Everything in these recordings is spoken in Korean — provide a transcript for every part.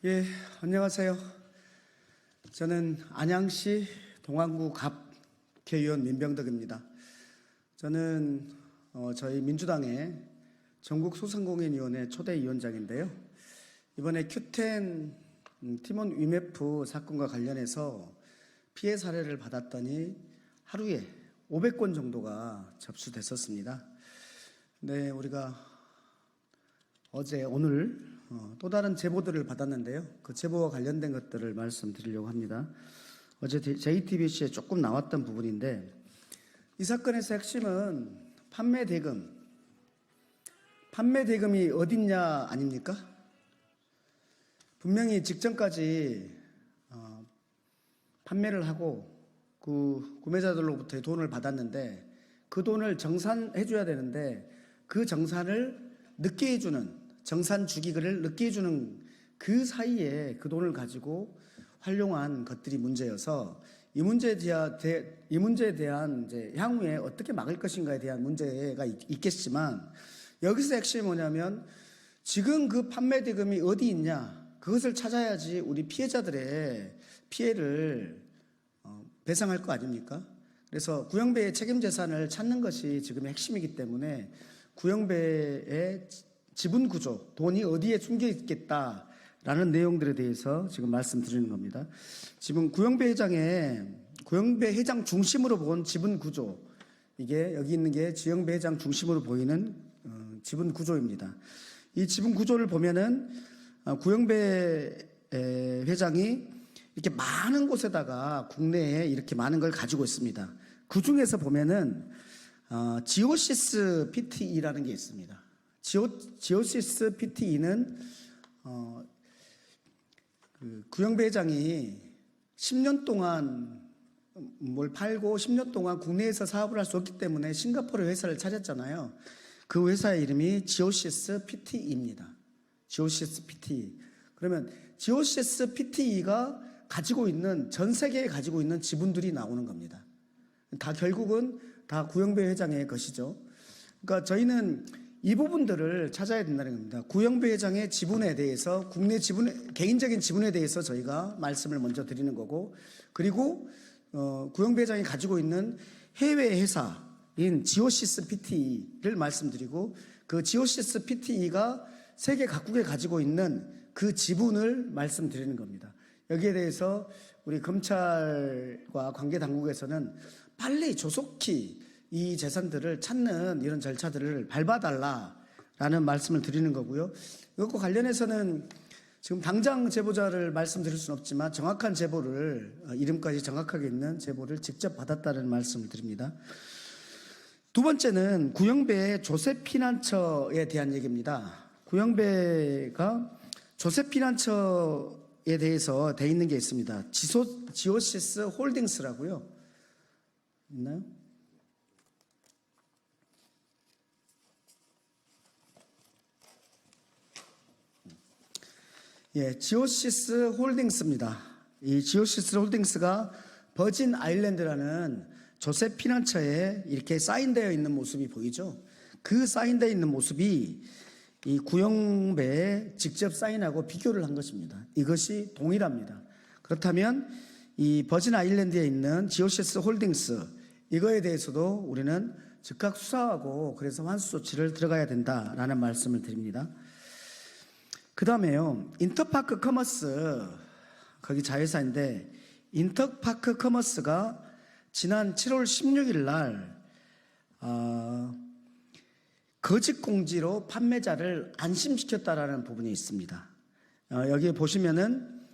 예, 안녕하세요. 저는 안양시 동안구 갑계의원 민병덕입니다. 저는 저희 민주당의 전국소상공인위원회 초대위원장인데요. 이번에 Q10 팀원 위메프 사건과 관련해서 피해 사례를 받았더니 하루에 500건 정도가 접수됐었습니다. 네, 우리가 어제 오늘 또 다른 제보들을 받았는데요. 그 제보와 관련된 것들을 말씀드리려고 합니다. 어제 JTBC에 조금 나왔던 부분인데, 이 사건에서 핵심은 판매 대금이 어딨냐 아닙니까? 분명히 직전까지 판매를 하고 그 구매자들로부터 돈을 받았는데, 그 돈을 정산해 줘야 되는데 그 정산을 늦게 해주는, 정산 주기를 늦게 해주는 그 사이에 그 돈을 가지고 활용한 것들이 문제여서, 이 문제에 대한 이제 향후에 어떻게 막을 것인가에 대한 문제가 있겠지만, 여기서 핵심이 뭐냐면 지금 그 판매 대금이 어디 있냐, 그것을 찾아야지 우리 피해자들의 피해를 배상할 거 아닙니까? 그래서 구형배의 책임 재산을 찾는 것이 지금의 핵심이기 때문에 구형배의 지분 구조, 돈이 어디에 숨겨 있겠다라는 내용들에 대해서 지금 말씀드리는 겁니다. 지금 구형배 회장 중심으로 본 지분 구조, 이게 여기 있는 게 지형배 회장 중심으로 보이는 지분 구조입니다. 이 지분 구조를 보면은 구형배 회장이 이렇게 많은 곳에다가 국내에 이렇게 많은 걸 가지고 있습니다. 그 중에서 보면은 지오시스 PTE라는 게 있습니다. 지오시스 PTE는 그 구형배 회장이 10년 동안 뭘 팔고 10년 동안 국내에서 사업을 할 수 없기 때문에 싱가포르 회사를 차렸잖아요. 그 회사의 이름이 지오시스 PTE입니다. 지오시스 PTE. 그러면 지오시스 PTE가 가지고 있는, 전 세계에 가지고 있는 지분들이 나오는 겁니다. 다 결국은 다 구형배 회장의 것이죠. 그러니까 저희는 이 부분들을 찾아야 된다는 겁니다. 구형배 회장의 지분에 대해서, 국내 지분, 개인적인 지분에 대해서 저희가 말씀을 먼저 드리는 거고, 그리고 구형배 회장이 가지고 있는 해외 회사인 지오시스 PTE를 말씀드리고, 그 지오시스 PTE가 세계 각국에 가지고 있는 그 지분을 말씀드리는 겁니다. 여기에 대해서 우리 검찰과 관계 당국에서는 빨리 조속히 이 재산들을 찾는 이런 절차들을 밟아달라라는 말씀을 드리는 거고요. 이것과 관련해서는 지금 당장 제보자를 말씀드릴 수는 없지만 정확한 제보를, 이름까지 정확하게 있는 제보를 직접 받았다는 말씀을 드립니다. 두 번째는 구형배의 조세피난처에 대한 얘기입니다. 구형배가 조세피난처에 대해서 돼 있는 게 있습니다. 지오시스 홀딩스라고요. 있나요? 예, 지오시스 홀딩스입니다. 이 지오시스 홀딩스가 버진 아일랜드라는 조세 피난처에 이렇게 사인되어 있는 모습이 보이죠? 그 사인되어 있는 모습이 이 구형배에 직접 사인하고 비교를 한 것입니다. 이것이 동일합니다. 그렇다면 이 버진 아일랜드에 있는 지오시스 홀딩스, 이거에 대해서도 우리는 즉각 수사하고 그래서 환수 조치를 들어가야 된다라는 말씀을 드립니다. 그 다음에요, 인터파크 커머스, 거기 자회사인데, 인터파크 커머스가 지난 7월 16일 날 거짓 공지로 판매자를 안심시켰다라는 부분이 있습니다. 여기에 보시면은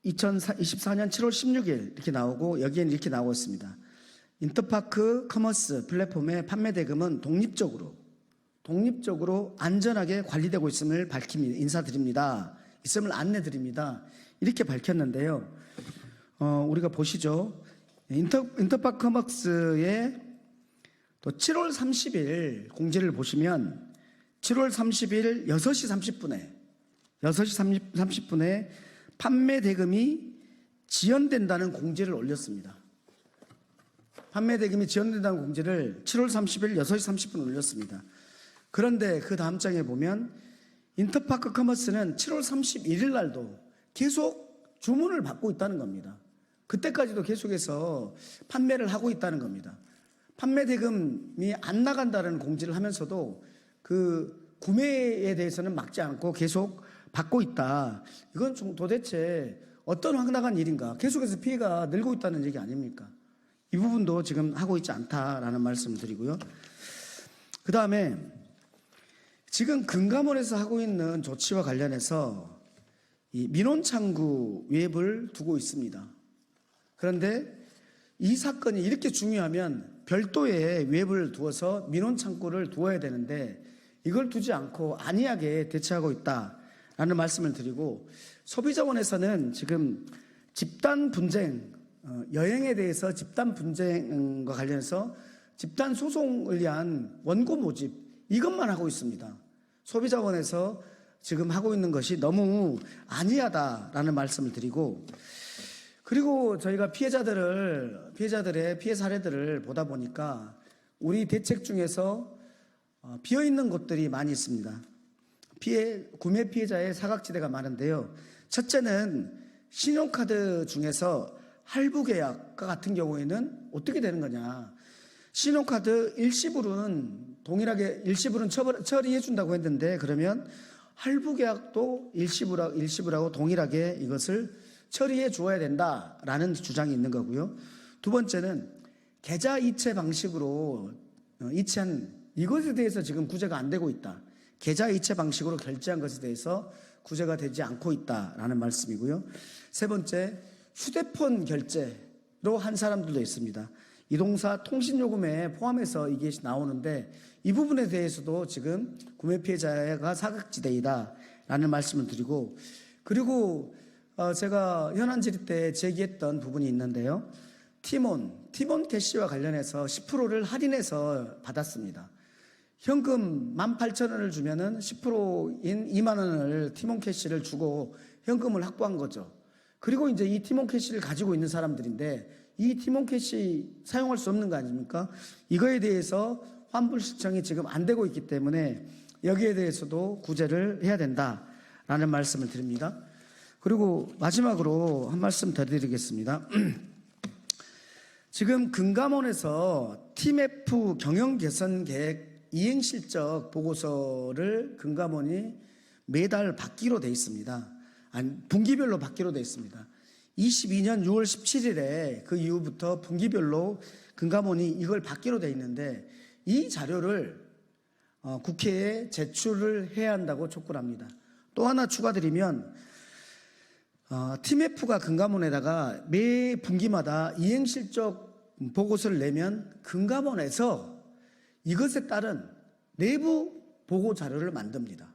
2024년 7월 16일 이렇게 나오고, 여기에는 이렇게 나오고 있습니다. 인터파크 커머스 플랫폼의 판매 대금은 독립적으로 안전하게 관리되고 있음을 인사드립니다. 있음을 안내드립니다. 이렇게 밝혔는데요. 우리가 보시죠. 인터파크 커머스의 또 7월 30일 공지를 보시면 7월 30일 6시 30분에 판매 대금이 지연된다는 공지를 올렸습니다. 판매 대금이 지연된다는 공지를 7월 30일 6시 30분 올렸습니다. 그런데 그 다음 장에 보면 인터파크 커머스는 7월 31일 날도 계속 주문을 받고 있다는 겁니다. 그때까지도 계속해서 판매를 하고 있다는 겁니다. 판매 대금이 안 나간다는 공지를 하면서도 그 구매에 대해서는 막지 않고 계속 받고 있다. 이건 좀 도대체 어떤 황당한 일인가? 계속해서 피해가 늘고 있다는 얘기 아닙니까? 이 부분도 지금 하고 있지 않다라는 말씀을 드리고요. 그 다음에 지금 금감원에서 하고 있는 조치와 관련해서 이 민원창구 웹을 두고 있습니다. 그런데 이 사건이 이렇게 중요하면 별도의 웹을 두어서 민원창구를 두어야 되는데 이걸 두지 않고 안이하게 대처하고 있다라는 말씀을 드리고, 소비자원에서는 지금 집단 분쟁, 여행에 대해서 집단 분쟁과 관련해서 집단 소송을 위한 원고 모집, 이것만 하고 있습니다. 소비자원에서 지금 하고 있는 것이 너무 안이하다라는 말씀을 드리고, 그리고 저희가 피해자들의 피해 사례들을 보다 보니까 우리 대책 중에서 비어있는 곳들이 많이 있습니다. 구매 피해자의 사각지대가 많은데요. 첫째는 신용카드 중에서 할부 계약과 같은 경우에는 어떻게 되는 거냐. 신용카드 일시불은 동일하게 일시불은 처리해 준다고 했는데, 그러면 할부 계약도 일시불하고 동일하게 이것을 처리해 주어야 된다라는 주장이 있는 거고요. 두 번째는 계좌 이체 방식으로 이체한 이것에 대해서 지금 구제가 안 되고 있다. 계좌 이체 방식으로 결제한 것에 대해서 구제가 되지 않고 있다라는 말씀이고요. 세 번째, 휴대폰 결제로 한 사람들도 있습니다. 이동사 통신요금에 포함해서 이게 나오는데 이 부분에 대해서도 지금 구매 피해자가 사각지대이다라는 말씀을 드리고, 그리고 제가 현안 질의 때 제기했던 부분이 있는데요. 티몬 캐시와 관련해서 10%를 할인해서 받았습니다. 현금 18,000원을 주면은 10%인 2만 원을 티몬 캐시를 주고 현금을 확보한 거죠. 그리고 이제 이 티몬 캐시를 가지고 있는 사람들인데 이 티몬 캐시 사용할 수 없는 거 아닙니까? 이거에 대해서 환불 신청이 지금 안 되고 있기 때문에 여기에 대해서도 구제를 해야 된다라는 말씀을 드립니다. 그리고 마지막으로 한 말씀 더 드리겠습니다. 지금 금감원에서 TMF 경영 개선 계획 이행 실적 보고서를 금감원이 매달 받기로 돼 있습니다. 분기별로 받기로 돼 있습니다. 22년 6월 17일에 그 이후부터 분기별로 금감원이 이걸 받기로 돼 있는데 이 자료를 국회에 제출을 해야 한다고 촉구를 합니다. 또 하나 추가드리면 TMF가 금감원에다가 매 분기마다 이행실적 보고서를 내면 금감원에서 이것에 따른 내부 보고 자료를 만듭니다.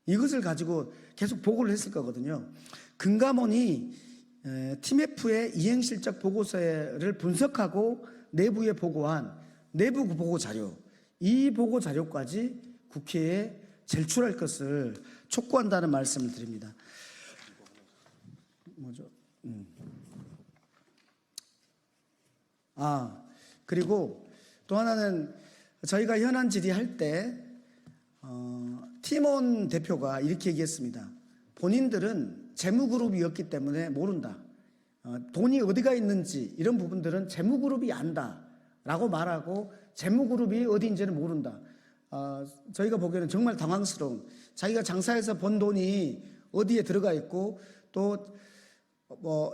이것을 가지고 계속 보고를 했을 거거든요. 금감원이 TMF의 이행실적 보고서를 분석하고 내부에 보고한 내부 보고 자료, 이 보고 자료까지 국회에 제출할 것을 촉구한다는 말씀을 드립니다. 그리고 또 하나는 저희가 현안 질의할 때 티몬 대표가 이렇게 얘기했습니다. 본인들은 재무그룹이었기 때문에 모른다. 돈이 어디가 있는지 이런 부분들은 재무그룹이 안다라고 말하고 재무그룹이 어디인지는 모른다. 저희가 보기에는 정말 당황스러운, 자기가 장사해서 번 돈이 어디에 들어가 있고 또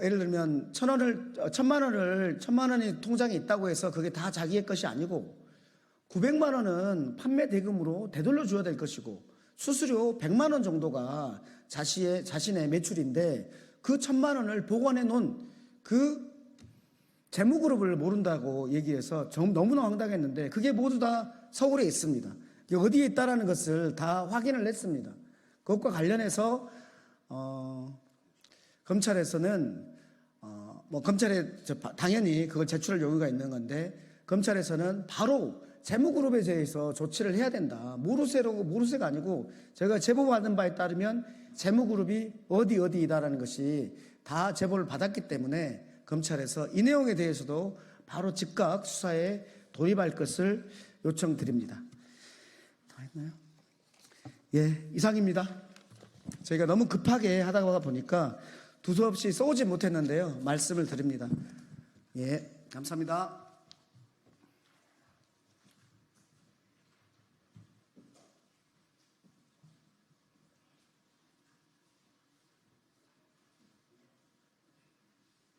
예를 들면 1,000만 원이 통장에 있다고 해서 그게 다 자기의 것이 아니고 900만 원은 판매 대금으로 되돌려 줘야 될 것이고 수수료 100만 원 정도가 자신의 매출인데 그 1,000만 원을 보관해 놓은 그 재무그룹을 모른다고 얘기해서 너무나 황당했는데 그게 모두 다 서울에 있습니다. 어디에 있다라는 것을 다 확인을 했습니다. 그것과 관련해서 검찰에서는 검찰에 당연히 그걸 제출할 여유가 있는 건데 검찰에서는 바로 재무그룹에 대해서 조치를 해야 된다. 모르쇠가 아니고 제가 제보받은 바에 따르면 재무그룹이 어디이다라는 것이 다 제보를 받았기 때문에 검찰에서 이 내용에 대해서도 바로 즉각 수사에 돌입할 것을 요청드립니다. 다 했나요? 예, 이상입니다. 저희가 너무 급하게 하다가 보니까 두서없이 쏘지 못했는데요. 말씀을 드립니다. 예, 감사합니다.